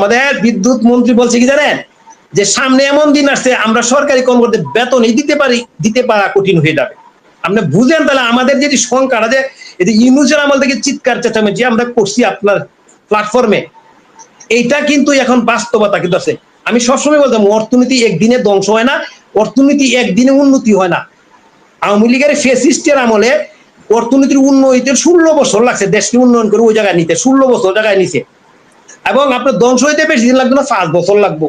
আমাদের বিদ্যুৎ মন্ত্রী বলছে কি জানেন, যে সামনে এমন দিন আসছে আমরা সরকারি কর্মকর্তাদের বেতনই দিতে পারা কঠিন হয়ে যাবে। আপনি বুঝেন তাহলে আমাদের যে সংখ্যাটা, যে এই যে ইউনুসের আমল থেকে চিৎকার চেঁচামেচি আমরা করছি আপনার প্ল্যাটফর্মে, এইটা কিন্তু এখন বাস্তবতা কিন্তু আছে। আমি সবসময় বলতাম অর্থনীতি একদিনে ধ্বংস হয় না, অর্থনীতি একদিনে উন্নতি হয় না। আওয়ামী লীগের ফ্যাসিস্টের আমলে অর্থনীতির উন্নয়নের 16 বছর লাগছে দেশকে উন্নয়ন করে ওই জায়গায় নিতে, 16 বছর জায়গায় নিছে। এবং আপনার ধ্বংস হইতে বেশি দিন লাগবে না, 5 বছর লাগবে,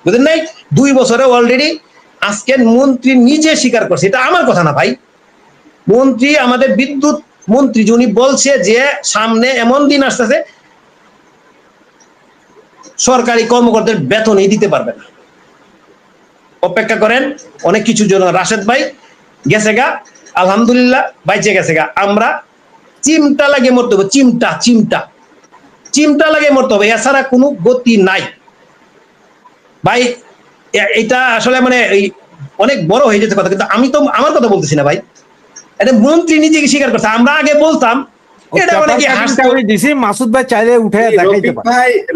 বুঝলেন নাই? 2 বছরে অলরেডি আজকে মন্ত্রী নিজে স্বীকার করছে, এটা আমার কথা না ভাই, মন্ত্রী আমাদের বিদ্যুৎ মন্ত্রী যিনি বলছে যে সামনে এমন দিন আসতেছে সরকারি কর্মকর্তাদের বেতনই দিতে পারবে না। অপেক্ষা করেন, অনেক কিছুর জন্য। রাশেদ ভাই গেছে গা, আলহামদুলিল্লাহ বাইচে গেছে গা। আমরা চিমটা লাগে মরতে হবে, চিমটা লাগে মরতে হবে, এছাড়া কোনো গতি নাই ভাই। এটা আসলে মানে অনেক বড় হয়ে যেতে কথা, কিন্তু আমি তো আমার কথা বলতেছি না ভাই, এটা মন্ত্রী নিজেকে স্বীকার করছে। আমরা আগে বলতাম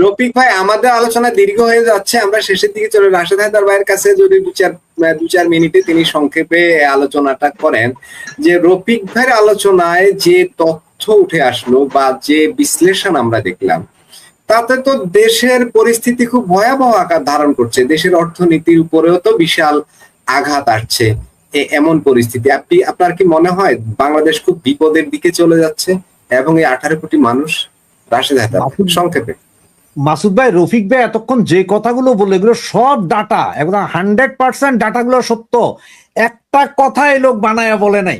রফিক ভাই আমাদের আলোচনা দীর্ঘ হয়ে যাচ্ছে, আমরা শেষের দিকে চলে। রাশেদ হায়দার ভাইয়ের কাছে যদি দু চার মিনিটে তিনি সংক্ষেপে আলোচনাটা করেন, যে রফিক ভাইয়ের আলোচনায় যে তথ্য উঠে আসলো বা যে বিশ্লেষণ আমরা দেখলাম, তাতে তো দেশের পরিস্থিতি খুব ভয়াবহ আকার ধারণ করছে, দেশের অর্থনীতির উপরেও তো বিশাল আঘাত আসছে। এমন পরিস্থিতি আপনার কি মনে হয় বাংলাদেশ খুব বিপদের দিকে চলে যাচ্ছে এবং এই 18 কোটি মানুষ? রাশেদ হায়দার সংক্ষেপে। মাসুদ ভাই, রফিক ভাই এতক্ষণ যে কথাগুলো বললো এগুলো সব ডাটা, একদম 100% ডাটাগুলো সত্য, একটা কথা এই লোক বানায়া বলে নাই।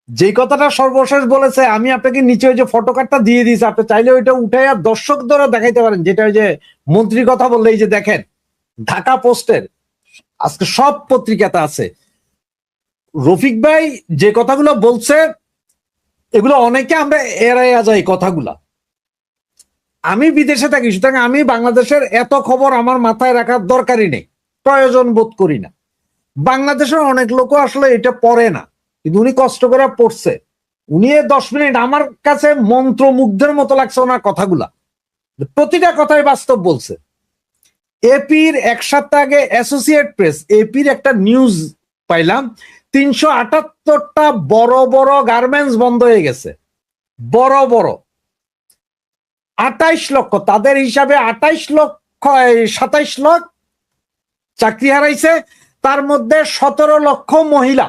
যে কথাটা সর্বশেষ বলেছে, আমি আপনাকে নিচে ওই যে ফটোকার্ডটা দিয়ে দিয়েছি, আপনি চাইলে ওইটা উঠাইয়া দর্শক দ্বারা দেখাইতে পারেন, যেটা ওই যে মন্ত্রীর কথা বললে, এই যে দেখেন ঢাকা পোস্টের আজকে সব পত্রিকাতে আছে। রফিক ভাই যে কথাগুলো বলছে এগুলো অনেকে আমরা এড়াইয়া যাই কথাগুলা। আমি বিদেশে থাকি, সুতরাং আমি বাংলাদেশের এত খবর আমার মাথায় রাখার দরকারই নেই, প্রয়োজন বোধ করি না। বাংলাদেশের অনেক লোক আসলে এটা পড়ে না, কিন্তু উনি কষ্ট করে পড়ছে। উনি 10 মিনিট আমার কাছে মন্ত্রমুগ্ধের মতো লাগছে ওনার কথাগুলা, প্রতিটা কথাই বাস্তব বলছে। এপির এক সপ্তাহ আগে অ্যাসোসিয়েট প্রেস এপির একটা নিউজ পাইলাম, 378টা বড় বড় গার্মেন্টস বন্ধ হয়ে গেছে, বড় বড় 28 লক্ষ, তাদের হিসাবে 27 লাখ চাকরি হারাইছে, তার মধ্যে 17 লক্ষ মহিলা।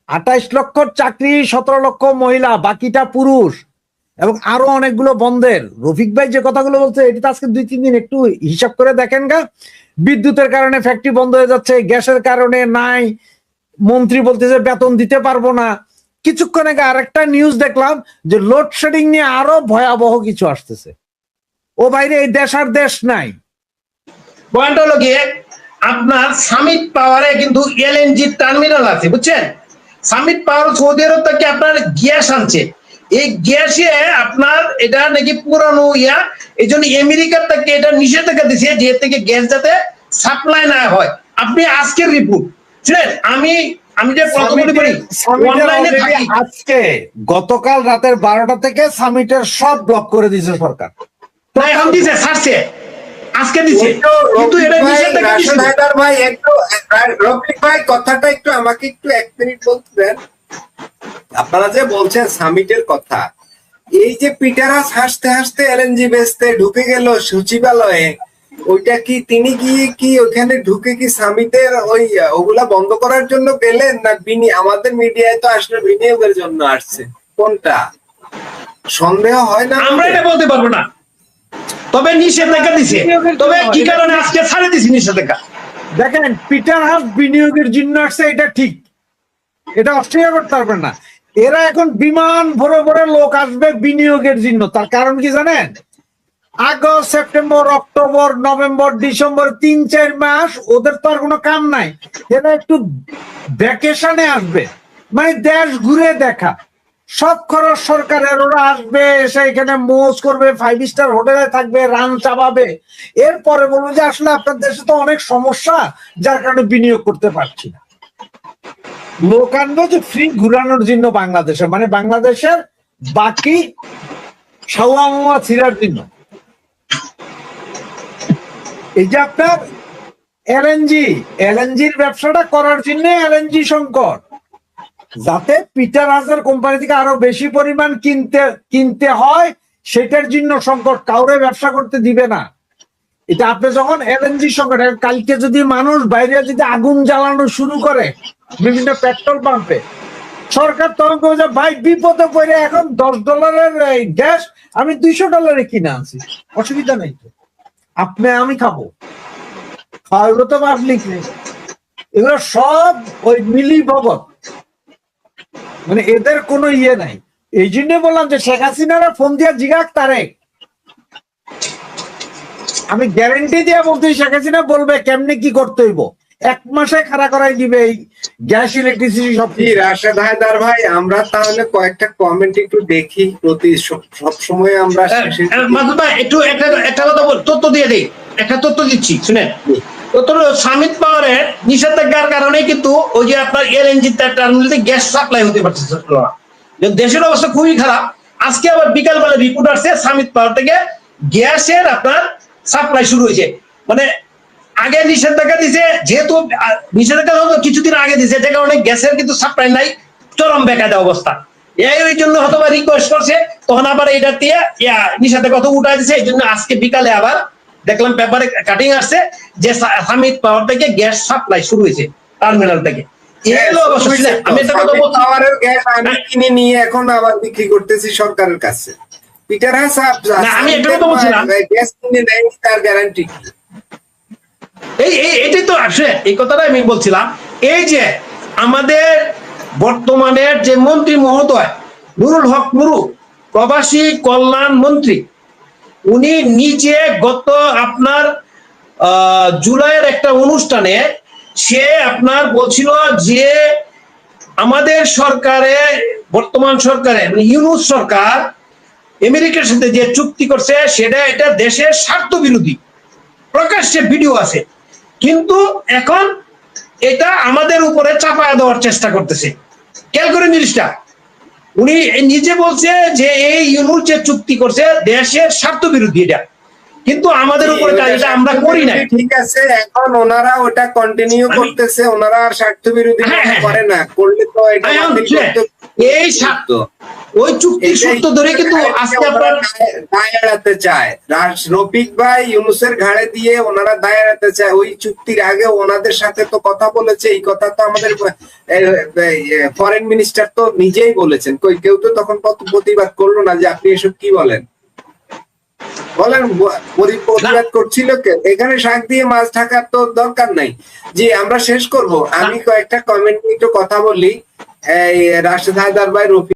28 লক্ষ চাকরি, 17 লক্ষ মহিলা, বাকিটা পুরুষ, এবং আরো অনেকগুলো বন্ধের। রফিক ভাই যে কথাগুলো বলছে এটা আজকে 2-3 দিন একটু হিসাব করে দেখেন গা। বিদ্যুতের কারণে ফ্যাক্টরি বন্ধ হয়ে যাচ্ছে, গ্যাসের কারণে নাই, মন্ত্রী বলতেছে বেতন দিতে পারবো না। কিছুক্ষণ আগে আরেকটা নিউজ দেখলাম যে লোডশেডিং নিয়ে আরো ভয়াবহ কিছু আসতেছে। ও বাইরে এই দেশ আর দেশ নাই। পয়েন্ট হলো গিয়ে আপনার সামিট পাওয়ারে কিন্তু এলএনজি টার্মিনাল আছে, বুঝছেন? সামিট পাওয়ার সৌদি আরব থেকে আপনার গ্যাস আনছে, এই গ্যাসে আপনার এটা নাকি পুরানো এই জন্য আমেরিকার থেকে এটা নিষেধাজ্ঞা দিচ্ছে যে এর থেকে গ্যাস যাতে সাপ্লাই না হয়। আপনি আজকের রিপোর্ট শুনেন, আমি যে আজকে গতকাল রাতের 12টা থেকে সামিটের সব ব্লক করে দিয়েছে সরকার। না এখন দিছে, ছাড়ছে, আজকে দিছে, কিন্তু এটা নিষেধাজ্ঞা দিছে। ভাই একটু রফিক ভাই কথাটা একটু আমাকে একটু 1 মিনিট বলতে দেন। আপনারা যে বলছেন সামিটের কথা, এই যে পিটারাস হাসতে হাসতে এলএনজি বেচতে ঢুকে গেল সচিবালয়ে, ওইটা কি তিনি গিয়ে কি ওখানে ঢুকে কি সামিটের ওগুলা বন্ধ করার জন্য গেলেন, না আমাদের মিডিয়ায় তো আসলে বিনিয়োগের জন্য আসছে? কোনটা সন্দেহ হয় না? আমরা এটা বলতে পারবো না, তবে নিষেধাজ্ঞা দিছে। তবে কি কারণে আজকে ছাড়ে দিছে নিষেধাজ্ঞা? দেখেন, পিটার হাস বিনিয়োগের জন্য আসছে, এটা ঠিক, এটা অস্বীকার করতে পারবেন না। এরা এখন বিমান ভরে ভরে লোক আসবে বিনিয়োগের জন্য। তার কারণ কি জানেন? August, September, October, November, December, 3-4 মাস ওদের তো আর কোনো কাম নাই, এরা একটু ভ্যাকেশনে আসবে, মানে দেশ ঘুরে দেখা, সব খরচ সরকারের। ওরা আসবে, এসে এখানে মোজ করবে, 5 স্টার হোটেলে থাকবে, রান চাপাবে, এরপরে বলবো যে আসলে আপনার দেশে তো অনেক সমস্যা, যার কারণে বিনিয়োগ করতে পারছি না। লোক আনবে যে ফ্রি ঘুরানোর জন্য বাংলাদেশে, মানে বাংলাদেশের বাকি সাওয়া মামা ছিড়ার জন্য। এই যে আপনার এলএনজির ব্যবসাটা করার জন্য এলএনজি সংকট, যাতে পিটার হাজার কোম্পানি থেকে আরো বেশি পরিমাণ কিনতে হয়, সেটার জন্য সংকট, কাউরে ব্যবসা করতে দিবে না। এটা আপনি যখন এলএনজি সংকট, কালকে যদি মানুষ বাইরে যদি আগুন জ্বালানো শুরু করে বিভিন্ন পেট্রোল পাম্পে, সরকার তখন বলছে ভাই বিপদে পড়ে এখন $10 গ্যাস আমি $200 কিনে আনছি, অসুবিধা নেই তো, আপনি আমি খাবো, খাওয়াবো তো পাবলিক নেই। এগুলো সব ওই মিলি ভগত, মানে এদের কোনো ইয়ে নাই। এই জন্য বললাম যে শেখ হাসিনারা ফোন দিয়া জিগাক তারেক, আমি গ্যারেন্টি দিয়ে বলতে শেখ হাসিনা বলবে কেমনে কি করতে হইব, 1 মাসে খাড়া করাই দিবে এই গ্যাস ইলেকট্রিসিটি সব। রাশেদ হায়দার ভাই, আমরা তাহলে কয়েকটা কমেন্ট একটু দেখি, প্রতি সবসময় আমরা মাসুদ ভাই একটু একটা কথা তথ্য দিয়ে দিই, একটা তথ্য দিচ্ছি শুনেন। সামিট পাওয়ারের নিষেধাজ্ঞার কারণে কিন্তু ওই যে আপনার এলএনজি টার্মিনালে গ্যাস সাপ্লাই হতে পারছে না। দেশের অবস্থা খুবই খারাপ। আজকে আবার বিকালবেলা রিপোর্ট আসছে সামিট পাওয়ার থেকে গ্যাসের আপনার সাপ্লাই শুরু হয়েছে। মানে আগে নিষেধাজ্ঞা দিছে, যেহেতু নিষেধাজ্ঞা কিছুদিন আগে দিছে, যে কারণে গ্যাসের কিন্তু সাপ্লাই নাই, চরম বেকায়দা অবস্থা। এই জন্য হয়তো রিকোয়েস্ট করছে, তখন আবার এটা দিয়ে নিষেধাজ্ঞা কথা উঠাই দিছে। এই জন্য আজকে বিকালে আবার দেখলাম পেপারে কাটিং আসছে যে সামিট পাওয়ার থেকে গ্যাস সাপ্লাই শুরু হয়েছে টার্মিনাল থেকে। আমি একটা কথা বলছি, আমি কিনে নিয়ে এখন আবার বিক্রি করতেছি সরকারের কাছে। পিটার হাসান, আমি একটা কথা বলছিলাম, গ্যাস কিনে নেয় তার গ্যারান্টি কি? এটাই তো আসে, এই কথাটা আমি বলছিলাম। এই যে আমাদের বর্তমানের যে মন্ত্রী মহোদয় নুরুল হক নুরু, প্রবাসী কল্যাণ মন্ত্রী, উনি নিজে গত আপনার জুলাইয়ের একটা অনুষ্ঠানে সে আপনার বলছিল যে আমাদের সরকারে, বর্তমান সরকারে ইউনূস সরকার আমেরিকার সাথে যে চুক্তি করছে সেটা এটা দেশের স্বার্থ বিরোধী, প্রকাশ্যে ভিডিও আছে, কিন্তু এখন এটা আমাদের উপরে চাপায় দেওয়ার চেষ্টা করতেছে। খেয়াল করে জিনিসটা, উনি নিজে বলছে যে এই ইউনূস যে চুক্তি করছে দেশের স্বার্থ বিরোধী, এটা কিন্তু আমাদের উপরে এটা আমরা করি না। ঠিক আছে, এখন ওনারা ওটা কন্টিনিউ করতেছে, ওনারা আর স্বার্থ বিরোধী করে না, করলে তো এটা এই ওই চুক্তির সূত্র ধরে কিন্তু আজকে আপনার দায় এড়াতে চায়। রফিক ভাই ইউনূসের ঘাড়ে দিয়ে ওনারা দায় এড়াতে চায়। ওই চুক্তির আগে ওনাদের সাথে তো কথা বলেছে, এই কথা তো আমাদের ফরেন মিনিস্টার তো নিজেই বলেছেন, কেউ তো তখন প্রতিবাদ করলো না যে আপনি এসব কি বলেন প্রতিবাদ করছিল কে? এখানে শাক দিয়ে মাছ ঢাকার তো দরকার নাই। জি, আমরা শেষ করব। আমি কয়েকটা কমেন্ট একটু কথা বলি। রাশেদ হায়দার ভাই, রফিক